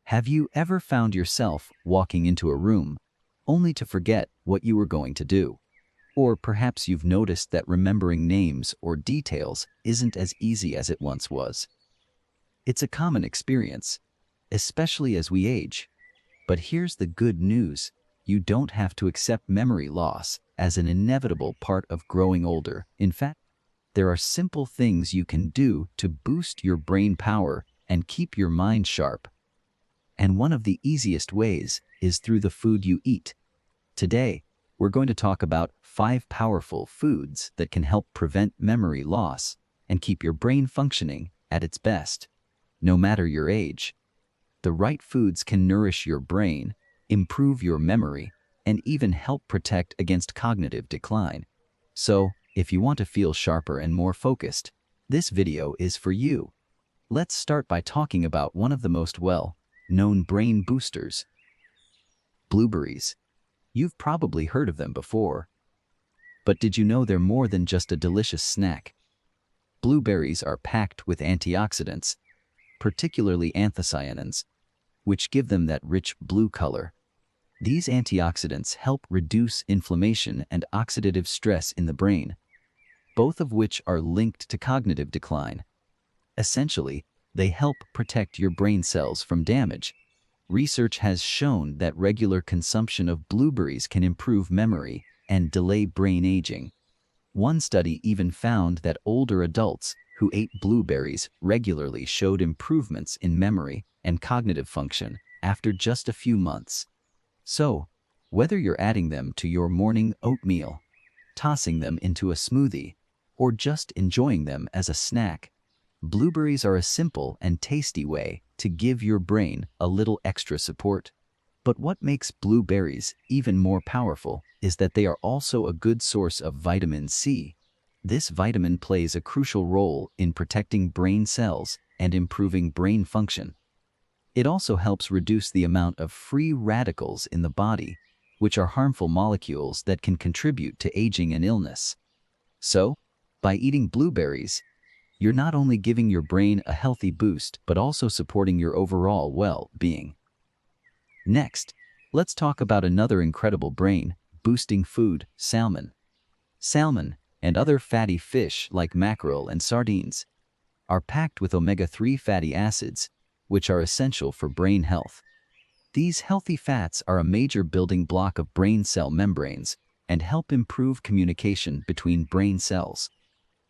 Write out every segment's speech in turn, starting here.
Have you ever found yourself walking into a room only to forget what you were going to do? Or perhaps you've noticed that remembering names or details isn't as easy as it once was. It's a common experience, especially as we age. But here's the good news. You don't have to accept memory loss as an inevitable part of growing older. In fact, there are simple things you can do to boost your brain power and keep your mind sharp. And one of the easiest ways is through the food you eat. Today, we're going to talk about 5 powerful foods that can help prevent memory loss and keep your brain functioning at its best, no matter your age. The right foods can nourish your brain, improve your memory, and even help protect against cognitive decline. So, if you want to feel sharper and more focused, this video is for you. Let's start by talking about one of the most well-known brain boosters: blueberries. You've probably heard of them before. But did you know they're more than just a delicious snack? Blueberries are packed with antioxidants, particularly anthocyanins, which give them that rich blue color. These antioxidants help reduce inflammation and oxidative stress in the brain, both of which are linked to cognitive decline. Essentially, they help protect your brain cells from damage. Research has shown that regular consumption of blueberries can improve memory and delay brain aging. One study even found that older adults who ate blueberries regularly showed improvements in memory and cognitive function after just a few months. So, whether you're adding them to your morning oatmeal, tossing them into a smoothie, or just enjoying them as a snack, blueberries are a simple and tasty way to give your brain a little extra support. But what makes blueberries even more powerful is that they are also a good source of vitamin C. This vitamin plays a crucial role in protecting brain cells and improving brain function. It also helps reduce the amount of free radicals in the body, which are harmful molecules that can contribute to aging and illness. So, by eating blueberries, you're not only giving your brain a healthy boost, but also supporting your overall well-being. Next, let's talk about another incredible brain-boosting food: salmon. Salmon, and other fatty fish like mackerel and sardines, are packed with omega-3 fatty acids, which are essential for brain health. These healthy fats are a major building block of brain cell membranes and help improve communication between brain cells.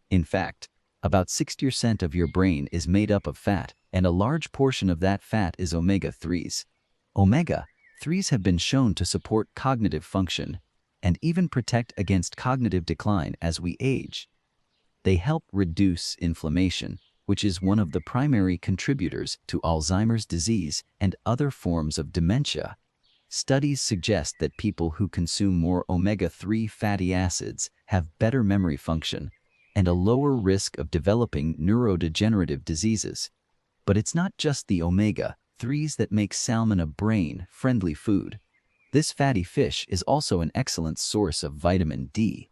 In fact, about 60% of your brain is made up of fat, and a large portion of that fat is omega-3s. Omega-3s have been shown to support cognitive function and even protect against cognitive decline as we age. They help reduce inflammation, which is one of the primary contributors to Alzheimer's disease and other forms of dementia. Studies suggest that people who consume more omega-3 fatty acids have better memory function and a lower risk of developing neurodegenerative diseases. But it's not just the omega-3s that make salmon a brain-friendly food. This fatty fish is also an excellent source of vitamin D,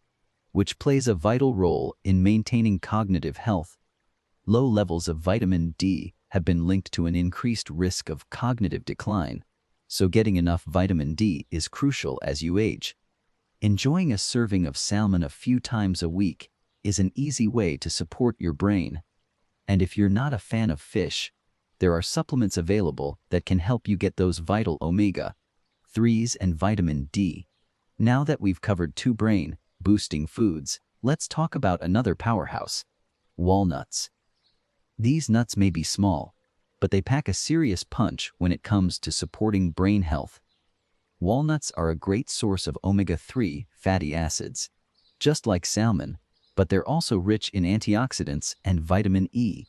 which plays a vital role in maintaining cognitive health. Low levels of vitamin D have been linked to an increased risk of cognitive decline, so getting enough vitamin D is crucial as you age. Enjoying a serving of salmon a few times a week is an easy way to support your brain. And if you're not a fan of fish, there are supplements available that can help you get those vital omega-3s and vitamin D. Now that we've covered 2 brain-boosting foods, let's talk about another powerhouse: walnuts. These nuts may be small, but they pack a serious punch when it comes to supporting brain health. Walnuts are a great source of omega-3 fatty acids, just like salmon, but they're also rich in antioxidants and vitamin E.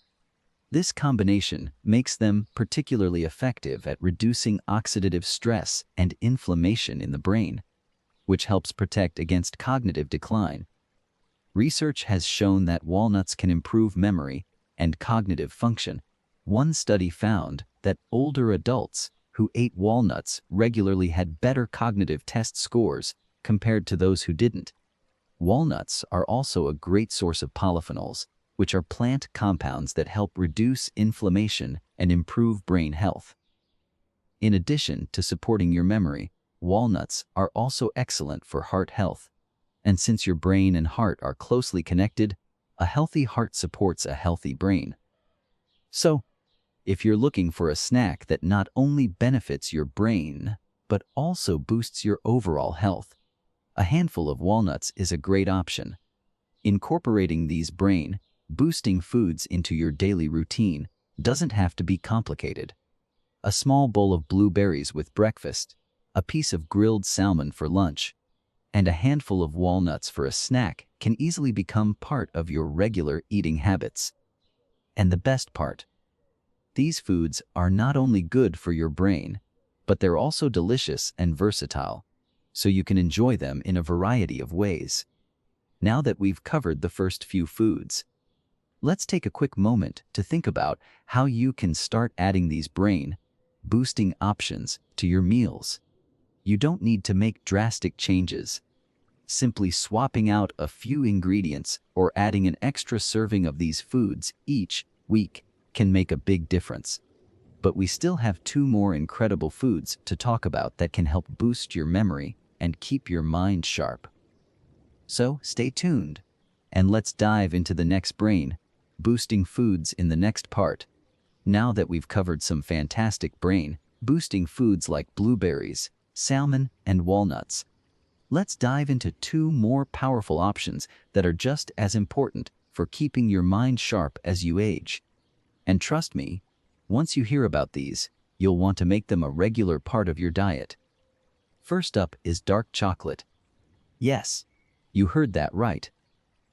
This combination makes them particularly effective at reducing oxidative stress and inflammation in the brain, which helps protect against cognitive decline. Research has shown that walnuts can improve memory and cognitive function. One study found that older adults who ate walnuts regularly had better cognitive test scores compared to those who didn't. Walnuts are also a great source of polyphenols, which are plant compounds that help reduce inflammation and improve brain health. In addition to supporting your memory, walnuts are also excellent for heart health. And since your brain and heart are closely connected, a healthy heart supports a healthy brain. So, if you're looking for a snack that not only benefits your brain, but also boosts your overall health, a handful of walnuts is a great option. Incorporating these brain-boosting foods into your daily routine doesn't have to be complicated. A small bowl of blueberries with breakfast, a piece of grilled salmon for lunch, and a handful of walnuts for a snack can easily become part of your regular eating habits. And the best part, these foods are not only good for your brain, but they're also delicious and versatile, so you can enjoy them in a variety of ways. Now that we've covered the first few foods, let's take a quick moment to think about how you can start adding these brain-boosting options to your meals. You don't need to make drastic changes. Simply swapping out a few ingredients or adding an extra serving of these foods each week can make a big difference. But we still have 2 more incredible foods to talk about that can help boost your memory and keep your mind sharp. So stay tuned, and let's dive into the next brain-boosting foods in the next part. Now that we've covered some fantastic brain-boosting foods like blueberries, salmon, and walnuts, let's dive into 2 more powerful options that are just as important for keeping your mind sharp as you age. And trust me, once you hear about these, you'll want to make them a regular part of your diet. First up is dark chocolate. Yes, you heard that right.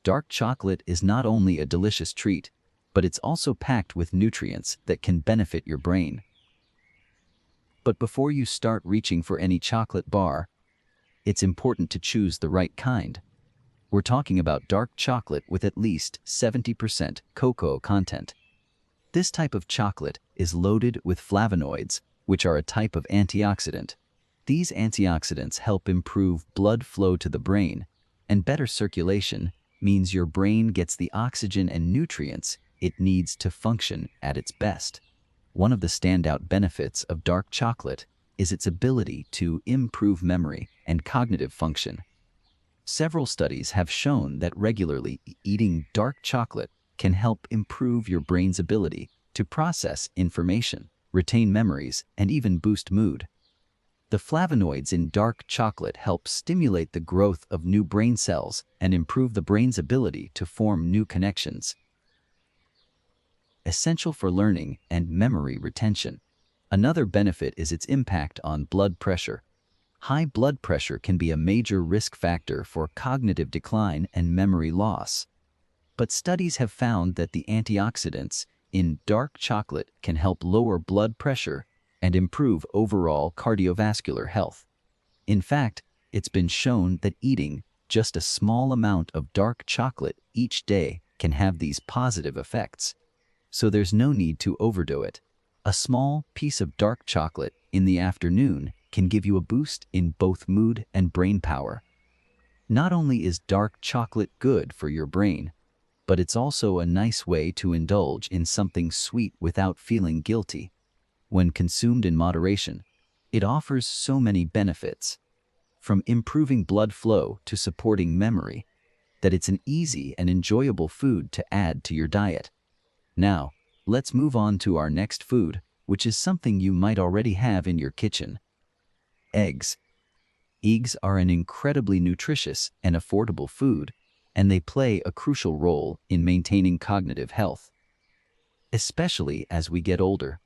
Dark chocolate is not only a delicious treat, but it's also packed with nutrients that can benefit your brain. But before you start reaching for any chocolate bar, it's important to choose the right kind. We're talking about dark chocolate with at least 70% cocoa content. This type of chocolate is loaded with flavonoids, which are a type of antioxidant. These antioxidants help improve blood flow to the brain, and better circulation means your brain gets the oxygen and nutrients it needs to function at its best. One of the standout benefits of dark chocolate is its ability to improve memory and cognitive function. Several studies have shown that regularly eating dark chocolate can help improve your brain's ability to process information, retain memories, and even boost mood. The flavonoids in dark chocolate help stimulate the growth of new brain cells and improve the brain's ability to form new connections. Essential for learning and memory retention. Another benefit is its impact on blood pressure. High blood pressure can be a major risk factor for cognitive decline and memory loss. But studies have found that the antioxidants in dark chocolate can help lower blood pressure and improve overall cardiovascular health. In fact, it's been shown that eating just a small amount of dark chocolate each day can have these positive effects. So there's no need to overdo it. A small piece of dark chocolate in the afternoon can give you a boost in both mood and brain power. Not only is dark chocolate good for your brain, but it's also a nice way to indulge in something sweet without feeling guilty. When consumed in moderation, it offers so many benefits, from improving blood flow to supporting memory, that it's an easy and enjoyable food to add to your diet. Now, let's move on to our next food, which is something you might already have in your kitchen. Eggs. Eggs are an incredibly nutritious and affordable food, and they play a crucial role in maintaining cognitive health. Especially as we get older,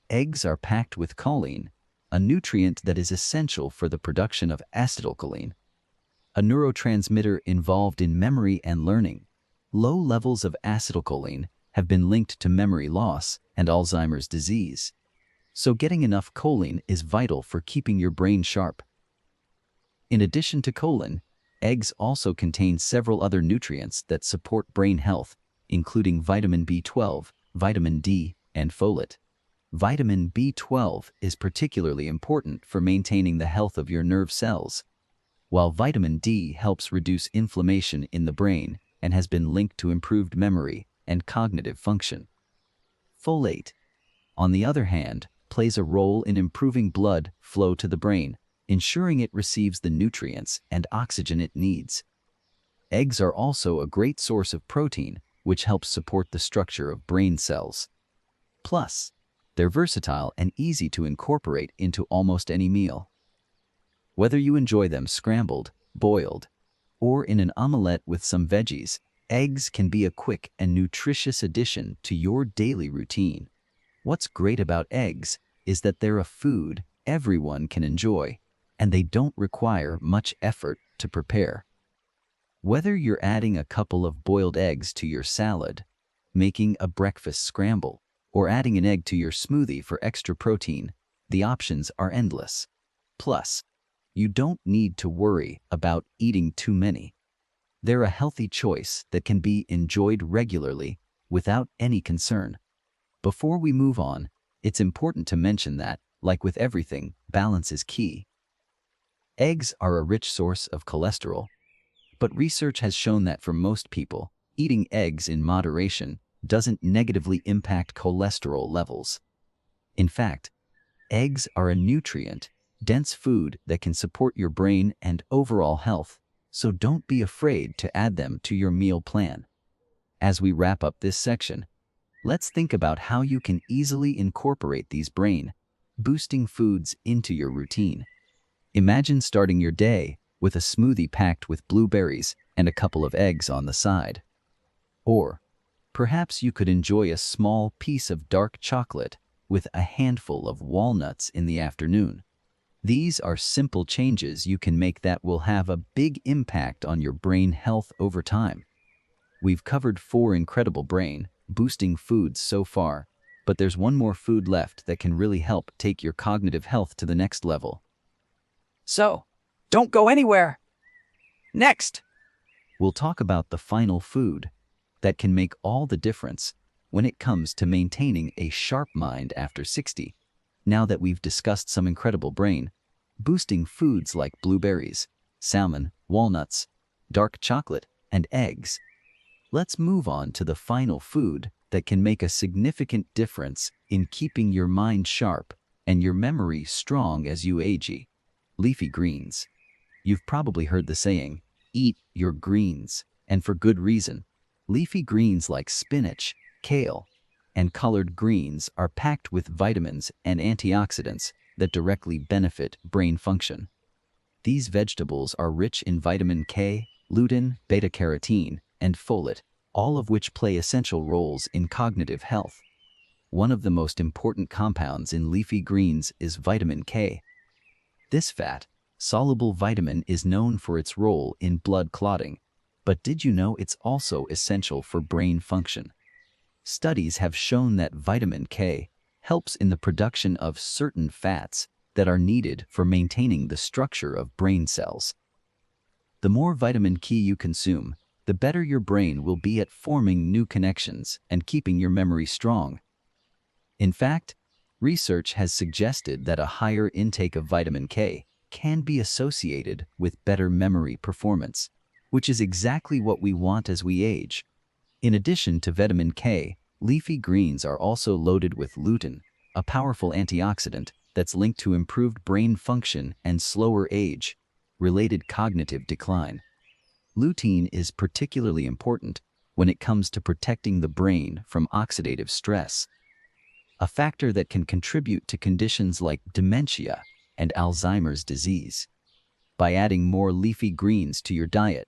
eggs are packed with choline, a nutrient that is essential for the production of acetylcholine, a neurotransmitter involved in memory and learning. Low levels of acetylcholine have been linked to memory loss and Alzheimer's disease. So getting enough choline is vital for keeping your brain sharp. In addition to choline, eggs also contain several other nutrients that support brain health, including vitamin B12, vitamin D, and folate. Vitamin B12 is particularly important for maintaining the health of your nerve cells, while vitamin D helps reduce inflammation in the brain and has been linked to improved memory and cognitive function. Folate, on the other hand, plays a role in improving blood flow to the brain, ensuring it receives the nutrients and oxygen it needs. Eggs are also a great source of protein, which helps support the structure of brain cells. Plus, they're versatile and easy to incorporate into almost any meal. Whether you enjoy them scrambled, boiled, or in an omelette with some veggies, eggs can be a quick and nutritious addition to your daily routine. What's great about eggs is that they're a food everyone can enjoy, and they don't require much effort to prepare. Whether you're adding a couple of boiled eggs to your salad, making a breakfast scramble, or adding an egg to your smoothie for extra protein, the options are endless. Plus, you don't need to worry about eating too many. They're a healthy choice that can be enjoyed regularly without any concern. Before we move on, it's important to mention that, like with everything, balance is key. Eggs are a rich source of cholesterol, but research has shown that for most people, eating eggs in moderation doesn't negatively impact cholesterol levels. In fact, eggs are a nutrient-dense food that can support your brain and overall health, so don't be afraid to add them to your meal plan. As we wrap up this section, let's think about how you can easily incorporate these brain-boosting foods into your routine. Imagine starting your day with a smoothie packed with blueberries and a couple of eggs on the side. Or perhaps you could enjoy a small piece of dark chocolate with a handful of walnuts in the afternoon. These are simple changes you can make that will have a big impact on your brain health over time. We've covered 4 incredible brain-boosting foods so far, but there's one more food left that can really help take your cognitive health to the next level. So, don't go anywhere! Next! We'll talk about the final food that can make all the difference when it comes to maintaining a sharp mind after 60. Now that we've discussed some incredible brain-boosting foods like blueberries, salmon, walnuts, dark chocolate, and eggs, let's move on to the final food that can make a significant difference in keeping your mind sharp and your memory strong as you age. Leafy greens. You've probably heard the saying, eat your greens, and for good reason. Leafy greens like spinach, kale, and collard greens are packed with vitamins and antioxidants that directly benefit brain function. These vegetables are rich in vitamin K, lutein, beta-carotene, and folate, all of which play essential roles in cognitive health. One of the most important compounds in leafy greens is vitamin K. This fat-soluble vitamin is known for its role in blood clotting, but did you know it's also essential for brain function? Studies have shown that vitamin K helps in the production of certain fats that are needed for maintaining the structure of brain cells. The more vitamin K you consume, the better your brain will be at forming new connections and keeping your memory strong. In fact, research has suggested that a higher intake of vitamin K can be associated with better memory performance, which is exactly what we want as we age. In addition to vitamin K, leafy greens are also loaded with lutein, a powerful antioxidant that's linked to improved brain function and slower age-related cognitive decline. Lutein is particularly important when it comes to protecting the brain from oxidative stress, a factor that can contribute to conditions like dementia and Alzheimer's disease. By adding more leafy greens to your diet,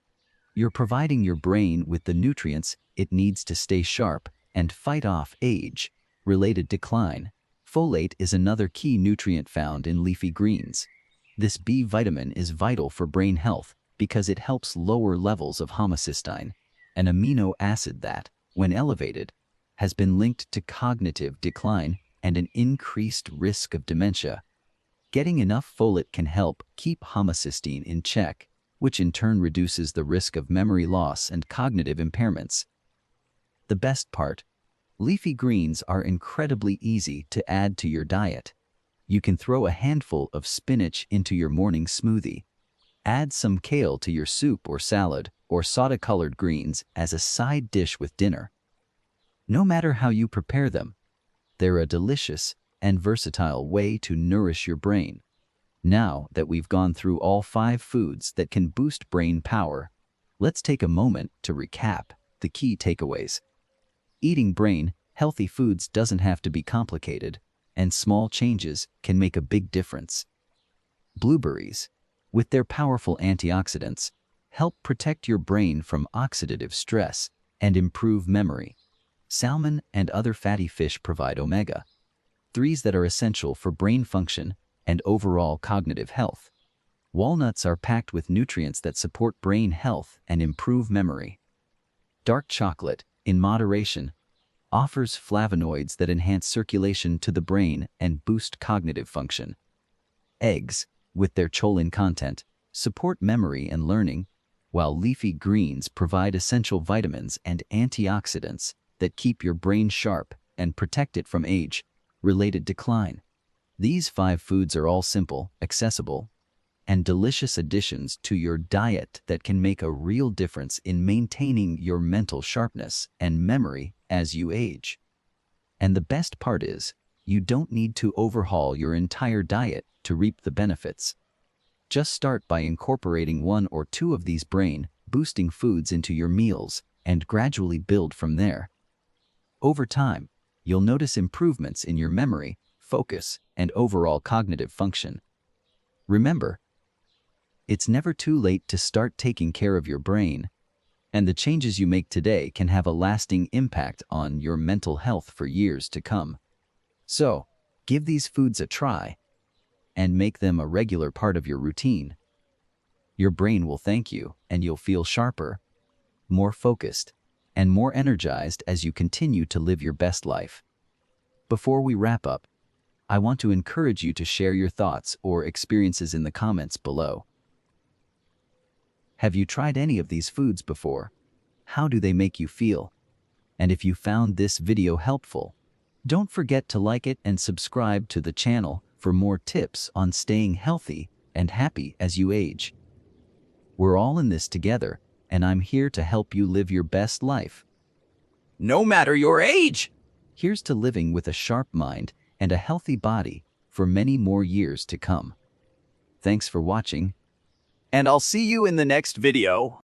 you're providing your brain with the nutrients it needs to stay sharp and fight off age-related decline. Folate is another key nutrient found in leafy greens. This B vitamin is vital for brain health because it helps lower levels of homocysteine, an amino acid that, when elevated, has been linked to cognitive decline and an increased risk of dementia. Getting enough folate can help keep homocysteine in check, which in turn reduces the risk of memory loss and cognitive impairments. The best part, leafy greens are incredibly easy to add to your diet. You can throw a handful of spinach into your morning smoothie, add some kale to your soup or salad, or saute colored greens as a side dish with dinner. No matter how you prepare them, they're a delicious, and versatile way to nourish your brain. Now that we've gone through all 5 foods that can boost brain power, let's take a moment to recap the key takeaways. Eating brain-healthy foods doesn't have to be complicated, and small changes can make a big difference. Blueberries, with their powerful antioxidants, help protect your brain from oxidative stress and improve memory. Salmon and other fatty fish provide omega-3s that are essential for brain function and overall cognitive health. Walnuts are packed with nutrients that support brain health and improve memory. Dark chocolate, in moderation, offers flavonoids that enhance circulation to the brain and boost cognitive function. Eggs, with their choline content, support memory and learning, while leafy greens provide essential vitamins and antioxidants that keep your brain sharp and protect it from age-related decline. These 5 foods are all simple, accessible, and delicious additions to your diet that can make a real difference in maintaining your mental sharpness and memory as you age. And the best part is, you don't need to overhaul your entire diet to reap the benefits. Just start by incorporating 1 or 2 of these brain-boosting foods into your meals and gradually build from there. Over time, you'll notice improvements in your memory, focus, and overall cognitive function. Remember, it's never too late to start taking care of your brain, and the changes you make today can have a lasting impact on your mental health for years to come. So, give these foods a try and make them a regular part of your routine. Your brain will thank you, and you'll feel sharper, more focused, and more energized as you continue to live your best life. Before we wrap up, I want to encourage you to share your thoughts or experiences in the comments below. Have you tried any of these foods before? How do they make you feel? And if you found this video helpful, don't forget to like it and subscribe to the channel for more tips on staying healthy and happy as you age. We're all in this together, and I'm here to help you live your best life. No matter your age. Here's to living with a sharp mind and a healthy body for many more years to come. Thanks for watching, And I'll see you in the next video.